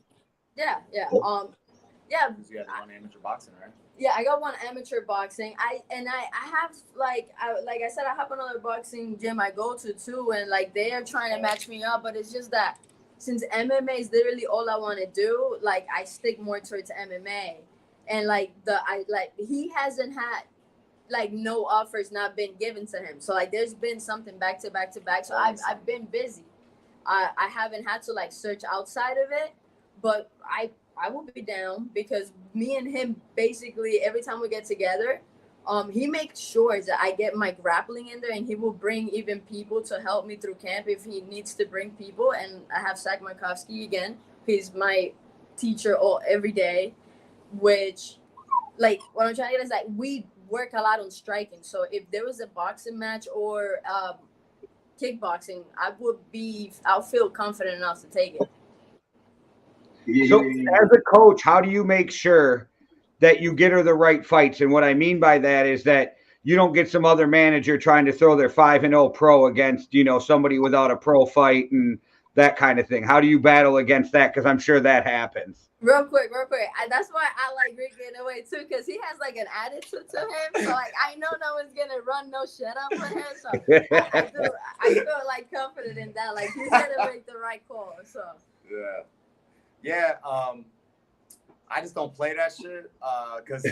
Yeah. Yeah. You had one amateur boxing, right? Yeah, I got one amateur boxing. I have like I said, I have another boxing gym I go to too, and like they are trying to match me up, but it's just that since MMA is literally all I want to do, like I stick more towards MMA, and like he hasn't had like no offers not been given to him, so like there's been something back to back. So I've been busy. I haven't had to like search outside of it, but I will be down because me and him basically every time we get together, he makes sure that I get my grappling in there, and he will bring even people to help me through camp if he needs to bring people. And I have Zach Markovsky again. He's my teacher every day, which like what I'm trying to get is like we work a lot on striking. So if there was a boxing match or kickboxing, I'll feel confident enough to take it. So as a coach, how do you make sure that you get her the right fights? And what I mean by that is that you don't get some other manager trying to throw their 5-0 pro against, somebody without a pro fight and that kind of thing. How do you battle against that? Because I'm sure that happens. Real quick. That's why I like Rick in a way too, because he has like an attitude to him. So like I know no one's gonna run no shit up for him. So I feel like confident in that. Like he's gonna make the right call. So yeah. I just don't play that shit because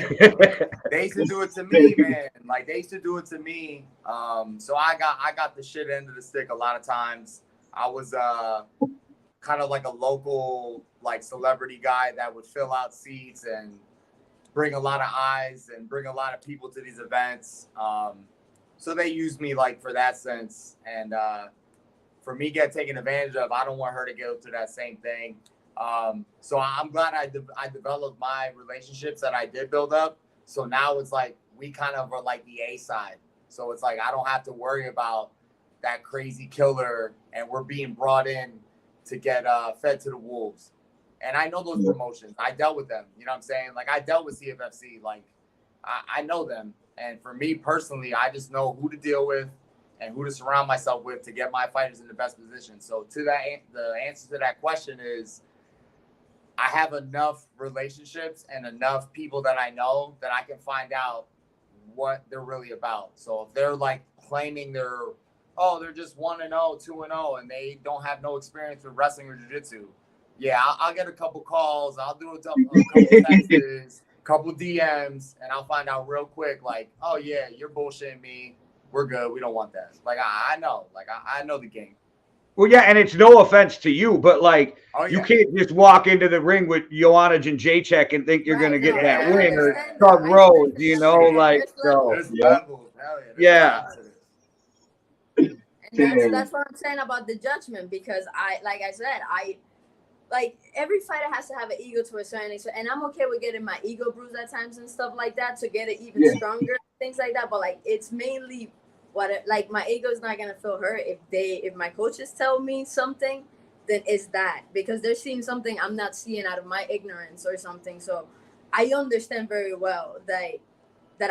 they used to do it to me, man. Like they used to do it to me. So I got the shit end of the stick a lot of times. I was kind of like a local like celebrity guy that would fill out seats and bring a lot of eyes and bring a lot of people to these events. So they used me like for that sense. And for me get taken advantage of, I don't want her to go through that same thing. So I'm glad I developed my relationships that I did build up. So now it's like we kind of are like the A side. So it's like I don't have to worry about that crazy killer, and we're being brought in to get fed to the wolves. And I know those promotions. I dealt with them. You know what I'm saying? Like I dealt with CFFC. Like I know them. And for me personally, I just know who to deal with and who to surround myself with to get my fighters in the best position. So to that, the answer to that question is I have enough relationships and enough people that I know that I can find out what they're really about. So if they're like claiming they're just 1-0, 2-0, and they don't have no experience with wrestling or jiu-jitsu, yeah, I'll get a couple calls. I'll do a couple texts, couple DMs, and I'll find out real quick, like, oh yeah, you're bullshitting me. We're good. We don't want that. Like I know, like I know the game. Well, yeah, and it's no offense to you, but like you yeah. can't just walk into the ring with Joanna Jędrzejczyk and think you're gonna get that win or Doug Rose, you know, like so. There's levels. Hell yeah. And that's what I'm saying about the Judgement, because like I said, like every fighter has to have an ego to a certain extent, and I'm okay with getting my ego bruised at times and stuff like that to get it even stronger, things like that. But like it's mainly like my ego is not gonna feel hurt if my coaches tell me something, then it's that, because they're seeing something I'm not seeing out of my ignorance or something. So I understand very well that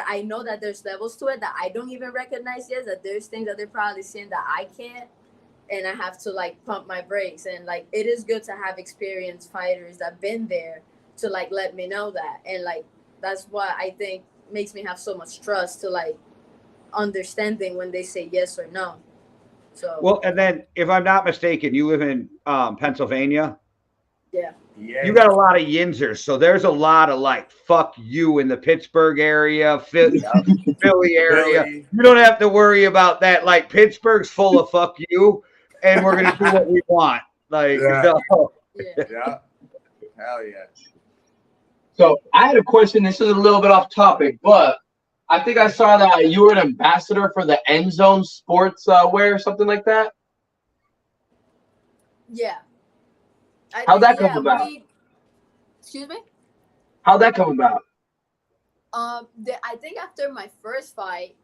I know that there's levels to it that I don't even recognize yet, that there's things that they're probably seeing that I can't, and I have to like pump my brakes. And like it is good to have experienced fighters that been there to like let me know that, and like that's what I think makes me have so much trust to like understanding when they say yes or no. So well, and then if I'm not mistaken, you live in Pennsylvania. Yeah. You got a lot of yinzers, so there's a lot of like fuck you in the Pittsburgh area, Philly area. You don't have to worry about that. Like Pittsburgh's full of fuck you, and we're gonna do what we want. Like hell yeah. So I had a question. This is a little bit off topic, but I think I saw that you were an ambassador for the Endzone Sports wear or something like that. Yeah. How'd that come about? Excuse me? How'd that come about? I think after my first fight,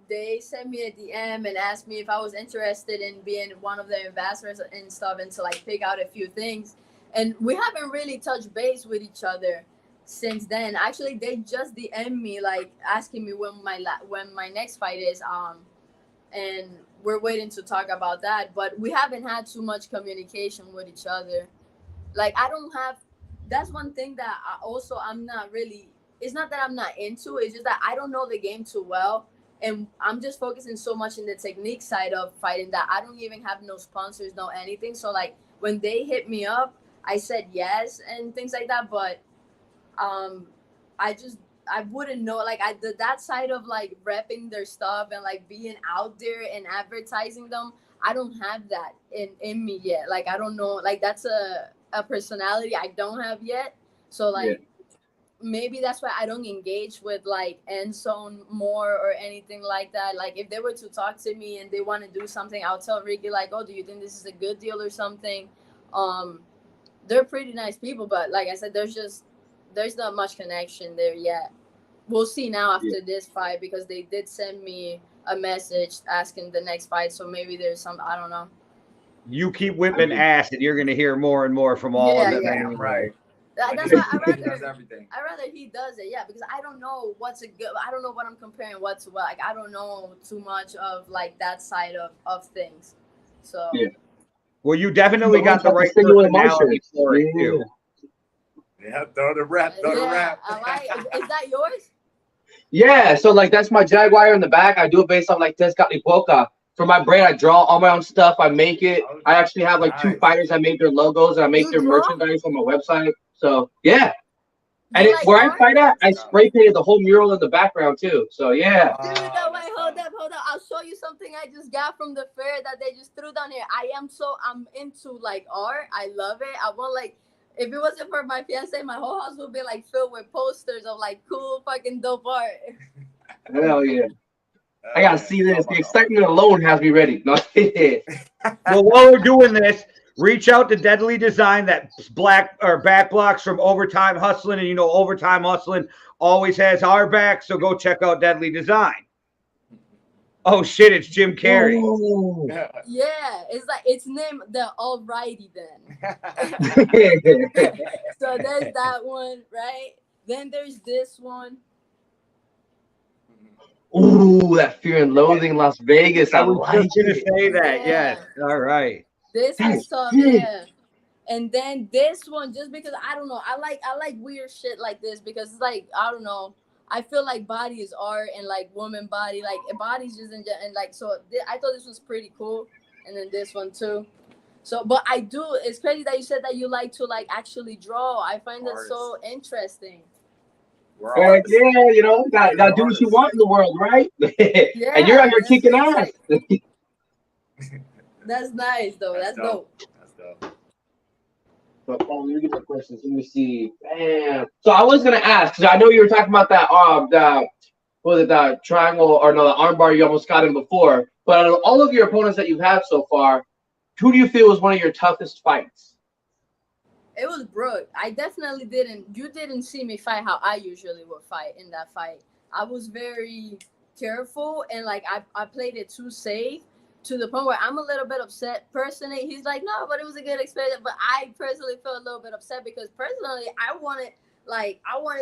they sent me a DM and asked me if I was interested in being one of the ambassadors and stuff, and to like pick out a few things. And we haven't really touched base with each other since then. Actually, they just DM'd me like asking me when my next fight is, and we're waiting to talk about that. But we haven't had too much communication with each other. Like that's one thing that I'm not really, it's not that I'm not into, it's just that I don't know the game too well, and I'm just focusing so much in the technique side of fighting that I don't even have no sponsors, no anything. So like when they hit me up, I said yes and things like that, but I wouldn't know, like that side of like repping their stuff and like being out there and advertising them, I don't have that in me yet. Like I don't know, like that's a personality I don't have yet. So like maybe that's why I don't engage with like Endzone more or anything like that. Like if they were to talk to me and they want to do something, I'll tell Ricky like, oh, do you think this is a good deal or something? They're pretty nice people, but like I said, there's not much connection there yet. We'll see now after this fight, because they did send me a message asking the next fight. So maybe there's some, I don't know. You keep whipping ass and you're going to hear more and more from all of them. Yeah. Right. That's why I rather he does it. Yeah, because I don't know I don't know what I'm comparing what to what. Like I don't know too much of like that side of things. So well, you definitely got the right personality for it too. Yeah, throw the rap. I like. Is that yours? Yeah, so like that's my Jaguar in the back. I do it based on like Tezcatlipoca. For my brand, I draw all my own stuff. I make it. I actually have like 2 fighters. I make their logos and I make their merchandise on my website. So yeah, and where I fight at, I spray painted the whole mural in the background too. So yeah. Dude, no, wait, hold up. I'll show you something I just got from the fair that they just threw down here. I'm into like art. I love it. I want like, if it wasn't for my fiance, my whole house would be like filled with posters of like cool fucking dope art. Hell yeah. I gotta see this. The excitement alone has me ready. No, well, while we're doing this, reach out to Deadly Design. That back blocks from Overtime Hustling, and Overtime Hustling always has our back. So go check out Deadly Design. Oh shit, it's Jim Carrey. Ooh. Yeah, it's named the Alrighty then. So there's that one, right? Then there's this one. Ooh, that Fear and Loathing in Las Vegas. I was just gonna say that. Yes. All right. This is tough, yeah. And then this one, just because I don't know, I like weird shit like this, because it's like, I don't know, I feel like body is art, and like woman body, like body's just and like, so I thought this was pretty cool. And then this one too. So, but I do. It's crazy that you said that you like to like actually draw. I find that so interesting. Heck yeah, you know, gotta do what you want in the world, right? Yeah, and you're out here kicking ass. That's nice, though. That's dope. That's dope. But let me get my questions. Let me see. Bam. So I was gonna ask because I know you were talking about that the triangle or no the armbar you almost got in before. But out of all of your opponents that you've had so far, who do you feel was one of your toughest fights? It was Brooke. I definitely didn't. You didn't see me fight how I usually would fight in that fight. I was very careful and like I played it too safe to the point where I'm a little bit upset personally. He's like, no, but it was a good experience. But I personally felt a little bit upset because personally I wanted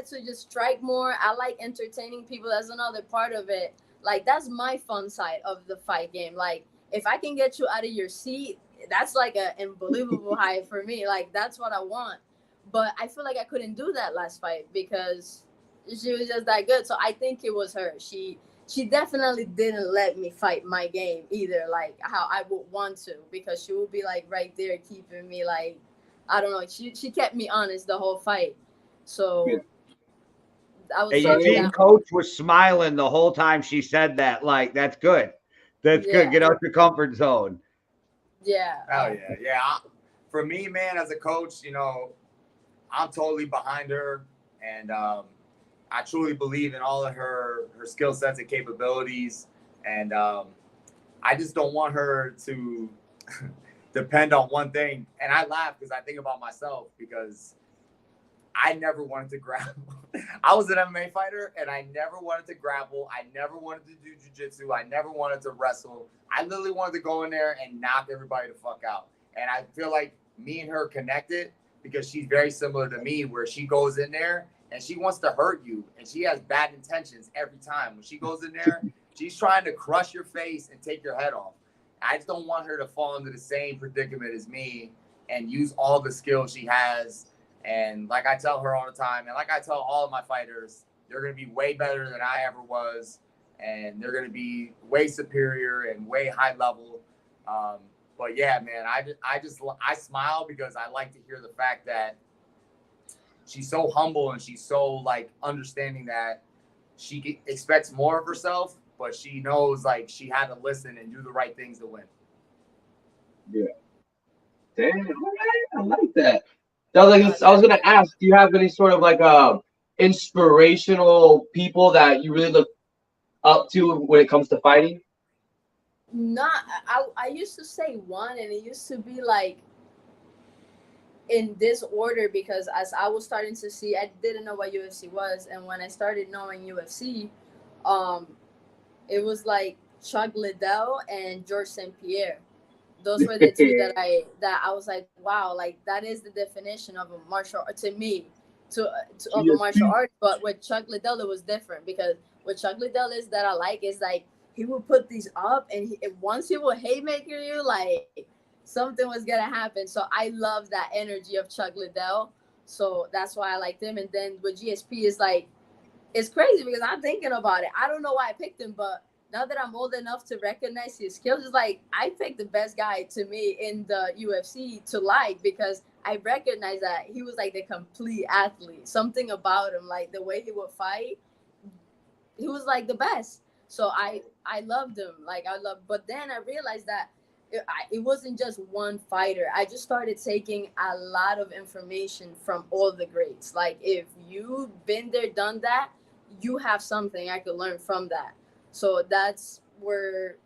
to just strike more. I like entertaining people. That's another part of it. Like that's my fun side of the fight game. Like if I can get you out of your seat, that's like an unbelievable high for me. Like that's what I want. But I feel like I couldn't do that last fight because she was just that good. So I think it was her. She definitely didn't let me fight my game either, like how I would want to, because she would be like right there keeping me like, I don't know. She kept me honest the whole fight. So I was. Eugene coach was smiling the whole time she said that. Like that's good. That's good. Get out your comfort zone. Yeah. Oh yeah. For me, man, as a coach, you know, I'm totally behind her, and I truly believe in all of her skill sets and capabilities, and I just don't want her to depend on one thing. And I laugh because I think about myself because I never wanted to grapple. I was an MMA fighter, and I never wanted to grapple. I never wanted to do jiu-jitsu. I never wanted to wrestle. I literally wanted to go in there and knock everybody the fuck out. And I feel like me and her connected because she's very similar to me, where she goes in there and she wants to hurt you, and she has bad intentions every time. When she goes in there, she's trying to crush your face and take your head off. I just don't want her to fall into the same predicament as me and use all the skills she has. And like I tell her all the time, and like I tell all of my fighters, they're going to be way better than I ever was, and they're going to be way superior and way high level. But yeah, man, I smile because I like to hear the fact that she's so humble and she's so like understanding that she expects more of herself, but she knows like she had to listen and do the right things to win. Yeah. Damn, I like that. I was gonna ask, do you have any sort of like inspirational people that you really look up to when it comes to fighting? I used to say one, and it used to be like in this order because as I was starting to see, I didn't know what UFC was, and when I started knowing UFC, it was like Chuck Liddell and George St. Pierre. Those were the two that I was like, wow, like that is the definition of a martial art to me, of a martial art. But with Chuck Liddell, it was different because what Chuck Liddell is that I like is like he would put these up, and once he would haymaker you, like something was gonna happen. So I love that energy of Chuck Liddell. So that's why I liked him. And then with GSP is like, it's crazy because I'm thinking about it. I don't know why I picked him, but now that I'm old enough to recognize his skills, it's like I picked the best guy to me in the UFC to like because I recognize that he was like the complete athlete. Something about him, like the way he would fight, he was like the best. So I loved him. But then I realized that it wasn't just one fighter. I just started taking a lot of information from all the greats. Like if you've been there, done that, you have something I could learn from that. So that's where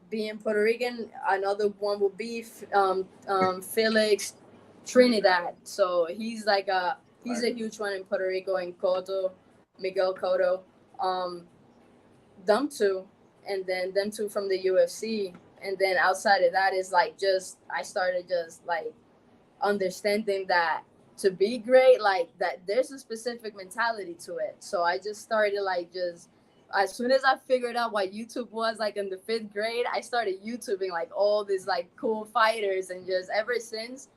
being Puerto Rican, another one would be Felix Trinidad. So he's a huge one in Puerto Rico, and Miguel Cotto. Them two, and then them two from the UFC. And then outside of that is like I started just like understanding that to be great, like that there's a specific mentality to it. So I just started like as soon as I figured out what YouTube was, like in the 5th grade, I started YouTubing like all these like cool fighters, and just ever since,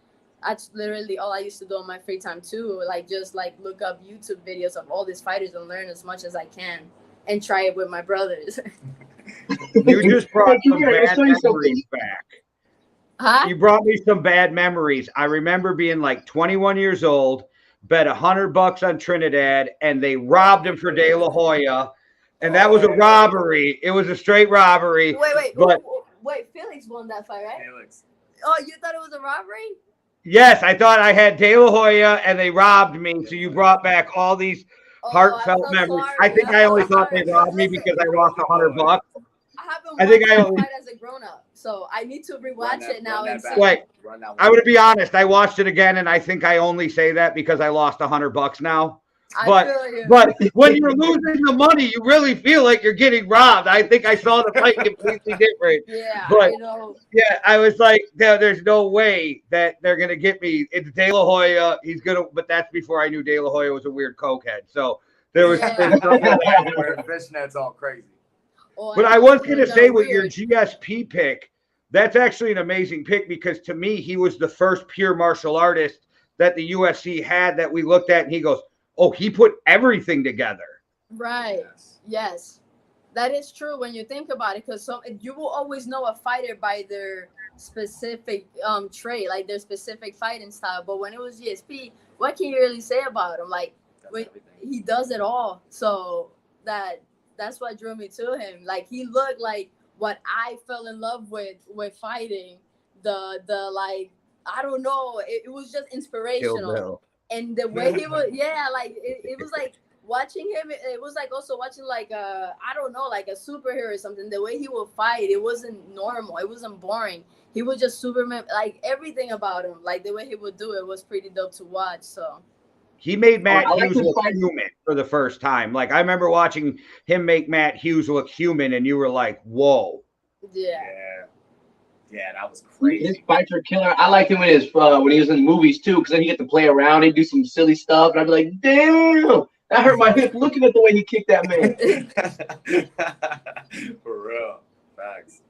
that's literally all I used to do on my free time too. Like just like look up YouTube videos of all these fighters and learn as much as I can and try it with my brothers. You just brought some bad memories back. Huh? You brought me some bad memories. I remember being like 21 years old, bet $100 on Trinidad, and they robbed him for De La Hoya. And that was a robbery. It was a straight robbery. Wait, Felix won that fight, right? Felix. Oh, you thought it was a robbery? Yes, I thought I had De La Hoya, and they robbed me. So you brought back all these heartfelt memories. Sorry. I think I only thought they robbed me because I lost $100. I think I only fight as a grown up, so I need to rewatch it now and see. Wait, I'm gonna be honest. I watched it again, and I think I only say that because I lost $100 now. But when you're losing the money, you really feel like you're getting robbed. I think I saw the fight completely different. Yeah, but I know. Yeah, I was like, there's no way that they're gonna get me. It's De La Hoya. He's gonna, but that's before I knew De La Hoya was a weird cokehead. So there was. Wearing fishnets all crazy. But I was going to say with your GSP pick, that's actually an amazing pick because to me, he was the first pure martial artist that the UFC had that we looked at. And he goes, oh, he put everything together. Right. Yes. That is true when you think about it, because you will always know a fighter by their specific trait, like their specific fighting style. But when it was GSP, what can you really say about him? Like, he does it all. So that's what drew me to him. Like, he looked like what I fell in love with fighting. The like, I don't know. It was just inspirational. And the way he was, like it was like watching him. It was like also watching like I don't know, like a superhero or something. The way he would fight, it wasn't normal. It wasn't boring. He was just Superman. Like everything about him, like the way he would do it was pretty dope to watch. So. He made Matt Hughes look human for the first time. Like, I remember watching him make Matt Hughes look human, and you were like, whoa. Yeah, that was crazy. His fights are killer. I liked him when he was in movies, too, because then he get to play around and do some silly stuff. And I'd be like, damn, that hurt my hip looking at the way he kicked that man. For real. Facts.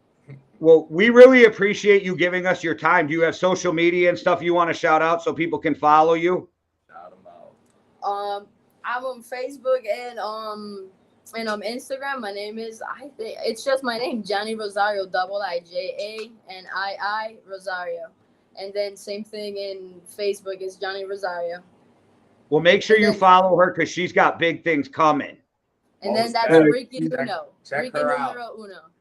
Well, we really appreciate you giving us your time. Do you have social media and stuff you want to shout out so people can follow you? I'm on Facebook and Instagram. My name is, I think it's just my name, Janii Rosario, IJANII Rosario. And then same thing in Facebook is Janii Rosario. Well, make sure you follow her because she's got big things coming. And then that's Ricky Uno. Check her out.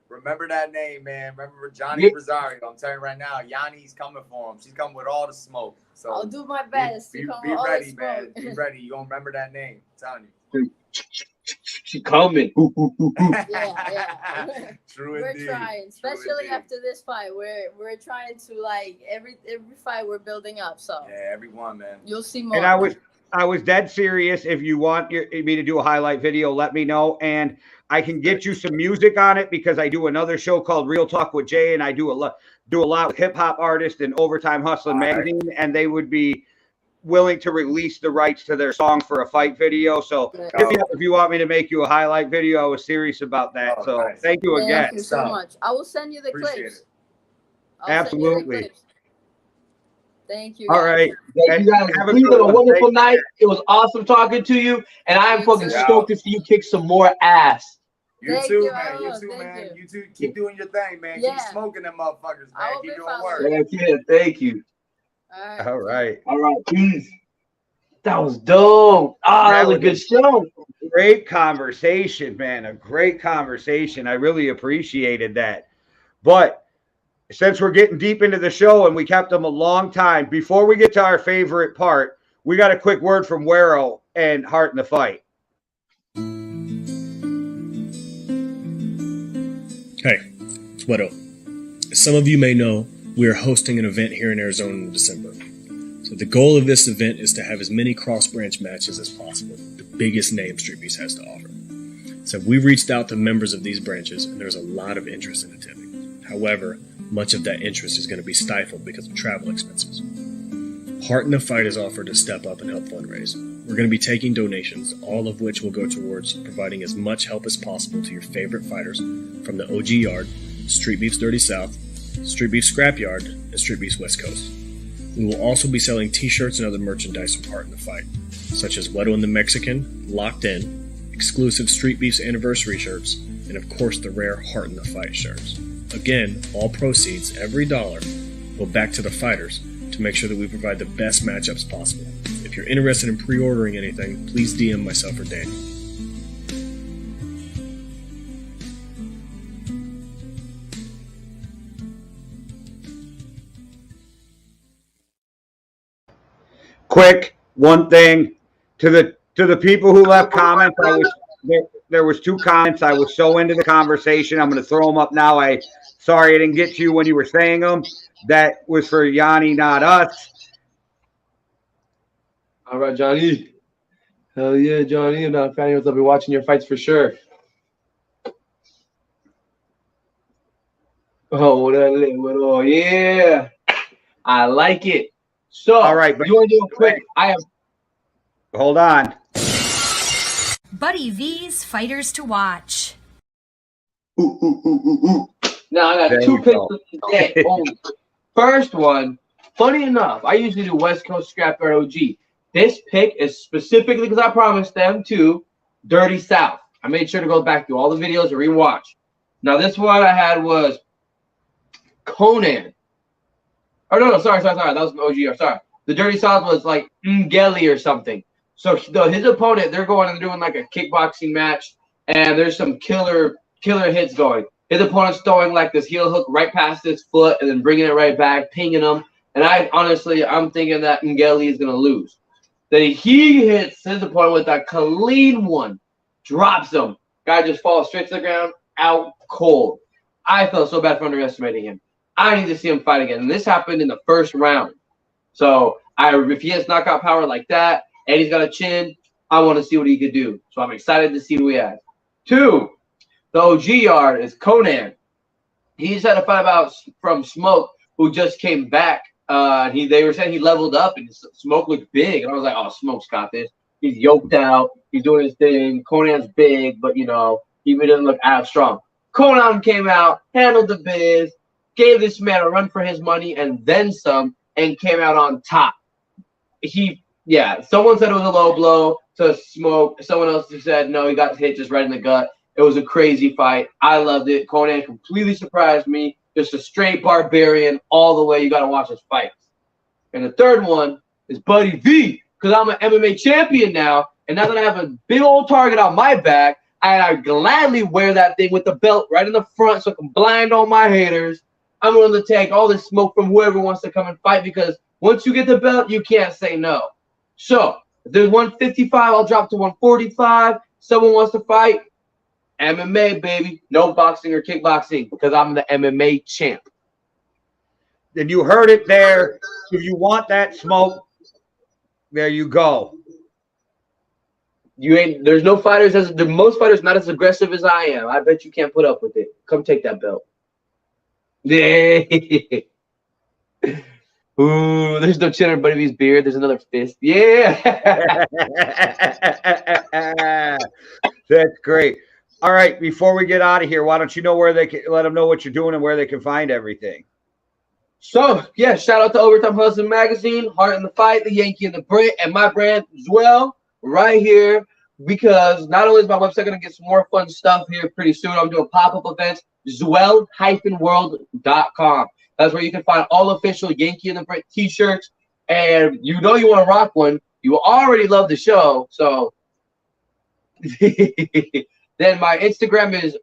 Remember that name, man. Remember Janii Rosario. I'm telling you right now, Yanni's coming for him. She's coming with all the smoke. So I'll do my best. Be ready, man. Be ready. You gonna remember that name. I'm telling you. She's coming. Yeah. True we're indeed. Trying, especially after this fight. We're trying to, like, every fight we're building up. So yeah, everyone, man. You'll see more. And I was dead serious. If you want me to do a highlight video, let me know. And I can get you some music on it because I do another show called Real Talk with Jay, and I do a lot with hip hop artists and Overtime Hustling magazine, and they would be willing to release the rights to their song for a fight video. So if you want me to make you a highlight video, I was serious about that. Thank you again. Thank you so much. I will send you the clips. Absolutely. Thank you. All right. You guys have a wonderful night. It was awesome talking to you, and I'm fucking stoked to see you kick some more ass. You too, man. You too. Keep doing your thing, man. Keep smoking them motherfuckers, man. Keep doing work. Thank you. All right. Peace. That was dope. That was a good show. Great conversation, man. A great conversation. I really appreciated that. But since we're getting deep into the show and we kept them a long time, before we get to our favorite part, we got a quick word from Wero and Heart in the Fight. Hey, it's Wedo. As some of you may know, we are hosting an event here in Arizona in December. So the goal of this event is to have as many cross-branch matches as possible, the biggest name Street Beast has to offer. So we reached out to members of these branches, and there's a lot of interest in attending. However, much of that interest is going to be stifled because of travel expenses. Heart in the Fight has offered to step up and help fundraise. We're going to be taking donations, all of which will go towards providing as much help as possible to your favorite fighters from the OG Yard, Street Beef's Dirty South, Street Beef Scrapyard, and Street Beef's West Coast. We will also be selling t-shirts and other merchandise from Heart in the Fight, such as Wedo and the Mexican, Locked In, exclusive Street Beef's anniversary shirts, and of course the rare Heart in the Fight shirts. Again, all proceeds, every dollar, Well, back to the fighters to make sure that we provide the best matchups possible. If you're interested in pre-ordering anything, please DM myself or Danny. Quick, one thing to the people who left comments. There was 2 comments. I was so into the conversation. I'm going to throw them up now. Sorry I didn't get to you when you were saying them. That was for Janii, not us. All right, Janii. Hell yeah, Janii. I'm not a fan of yours. I'll be watching your fights for sure. Oh, yeah. I like it. So, all right, you want to do a quick? Hold on. Buddy V's Fighters to Watch. Now, I got 2 picks for today only. First one, funny enough, I usually do West Coast Scrapyard OG. This pick is specifically because I promised them to Dirty South. I made sure to go back through all the videos and rewatch. Now, this one I had was Conan. Oh, no, sorry. That was an OG. Sorry. The Dirty South was like Ngeli or something. So his opponent, they're doing like a kickboxing match, and there's some killer hits going. His opponent's throwing like this heel hook right past his foot and then bringing it right back, pinging him. And I'm thinking that Ngeli is going to lose. Then he hits his opponent with a clean one, drops him. Guy just falls straight to the ground, out cold. I felt so bad for underestimating him. I need to see him fight again. And this happened in the first round. So if he has knockout power like that and he's got a chin, I want to see what he could do. So I'm excited to see what he has. 2, the OG yard is Conan. He's had a fight from Smoke, who just came back. They were saying he leveled up and Smoke looked big. And I was like, oh, Smoke's got this. He's yoked out. He's doing his thing. Conan's big, but, he doesn't look as strong. Conan came out, handled the biz, gave this man a run for his money and then some, and came out on top. Someone said it was a low blow to Smoke. Someone else said, no, he got hit just right in the gut. It was a crazy fight. I loved it. Conan completely surprised me. Just a straight barbarian all the way. You got to watch his fights. And the third one is Buddy V, because I'm an MMA champion now. And now that I have a big old target on my back, I gladly wear that thing with the belt right in the front so I can blind all my haters. I'm willing to take all this smoke from whoever wants to come and fight, because once you get the belt, you can't say no. So if there's 155, I'll drop to 145. Someone wants to fight, MMA, baby. No boxing or kickboxing, because I'm the MMA champ. Then you heard it there. If you want that smoke, there you go. There's no fighters most fighters not as aggressive as I am. I bet you can't put up with it. Come take that belt. Yeah. Ooh, there's no chin on Buddy V's beard. There's another fist. Yeah. That's great. All right, before we get out of here, why don't you know where they can let them know what you're doing and where they can find everything? So, yeah, shout out to Overtime Hustle Magazine, Heart in the Fight, the Yankee and the Brit, and my brand as well, right here, because not only is my website going to get some more fun stuff here pretty soon, I'm doing pop-up events, Zwell-world.com. That's where you can find all official Yankee and the Brit t-shirts, and you know you want to rock one. You already love the show, so then my Instagram is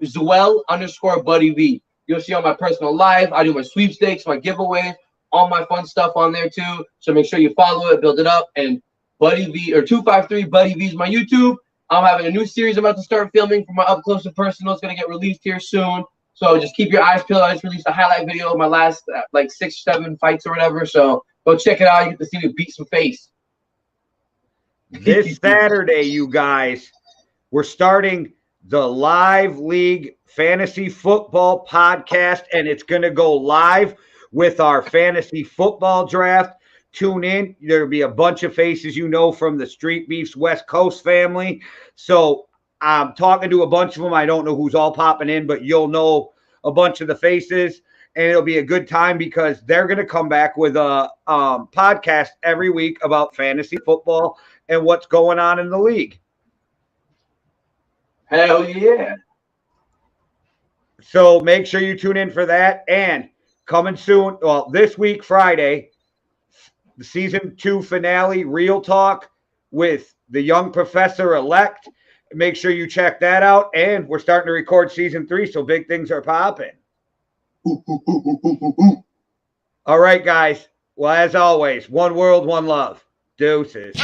Zwell_Buddy V. You'll see on my personal life. I do my sweepstakes, my giveaways, all my fun stuff on there too. So make sure you follow it, build it up. And Buddy V, or 253 Buddy V is my YouTube. I'm having a new series I'm about to start filming for my up close and personal. It's gonna get released here soon. So just keep your eyes peeled. I just released a highlight video of my last 6 or 7 fights or whatever. So go check it out. You get to see me beat some face. This Saturday, you guys, we're starting the Live League Fantasy Football Podcast, and it's going to go live with our fantasy football draft. Tune in. There'll be a bunch of faces from the Street Beefs West Coast family. So I'm talking to a bunch of them. I don't know who's all popping in, but you'll know a bunch of the faces, and it'll be a good time because they're going to come back with a podcast every week about fantasy football and what's going on in the league. Hell yeah. So make sure you tune in for that. And coming soon. Well, this week, Friday, the season 2 finale, Real Talk with the young professor-elect. Make sure you check that out. And we're starting to record season 3, so big things are popping. All right, guys. Well, as always, one world, one love. Deuces.